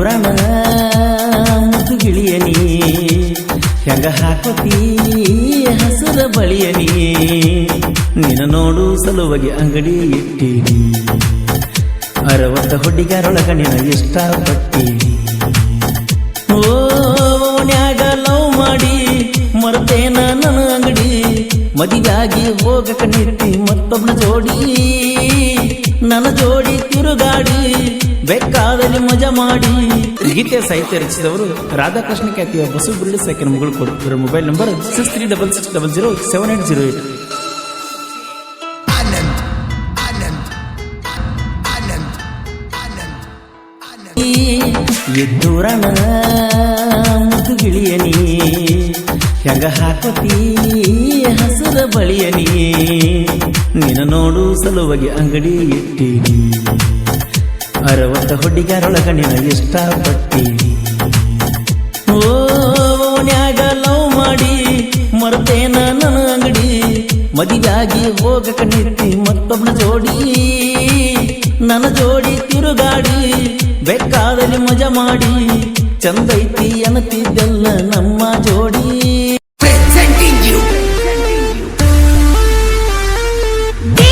ಎದ್ದೂರಣ ಮುದ್ದು ಗಿಳಿಯನಿ ಹೆಂಗ ಹಾಕೋತಿ ಹಸುರ ಬಳಿಯನಿ ನೀನು ನೋಡು ಸಲುವಾಗಿ ಅಂಗಡಿ ಇಟ್ಟೀನಿ 60 ಹುಡುಗರೊಳಗ ನಿನ ಇಷ್ಟಪಟ್ಟೀನಿ ಓನ್ಯಾಗ ಲವ್ ಮಾಡಿ ಮರ್ತೇನ ನನ್ನ ಅಂಗಡಿ ಮದಿಗಾಗಿ ಹೋಗಕ ನಿಂತಿ ಮತ್ತೊಬ್ಬನ ಜೋಡಿ ನನ್ನ ಜೋಡಿ ತಿರುಗಾಡಿ ಬೇಕಾದಲ್ಲಿ ಮಜಾ ಮಾಡಿ. ಗೀತೆ ಸಾಹಿತ್ಯ ರಚಿಸಿದವರು ರಾಧಾಕೃಷ್ಣ ಖ್ಯಾತಿಯ ಬಸು ಬಿರುಡು ಸಾಕಿನ ಮಗಳು ಕೊಡುತ್ತಿರುವ ಮೊಬೈಲ್ ನಂಬರ್ 6366007808. ಎದ್ದೂರಣ ಮುದ್ದು ಗಿಳಿಯನಿ ಹೆಂಗ ಹಾಕೋತಿ ಹಸುರ ಬಳಿಯನಿ ನೀನು ನೋಡು ಸಲುವಾಗಿ ಅಂಗಡಿ ಇಟ್ಟೀನಿ 60 ಹುಡುಗರೊಳಗ ನಿನ ಇಷ್ಟಪಟ್ಟೀನಿ ಓನ್ಯಾಗ ಲವ್ ಮಾಡಿ ಮರ್ತೇನ ನನ್ನ ಅಂಗಡಿ ಮದಿಗಾಗಿ ಹೋಗಕ ನಿಂತಿ ಮತ್ತೊಬ್ಬನ ಜೋಡಿ ನನ್ನ ಜೋಡಿ ತಿರುಗಾಡಿ ಬೇಕಾದಲ್ಲಿ ಮಜಾ ಮಾಡಿ ಚಂದೈತಿ ಅನ್ನತಿದ್ದೆಲ್ಲ ನಮ್ಮ ಜೋಡಿ.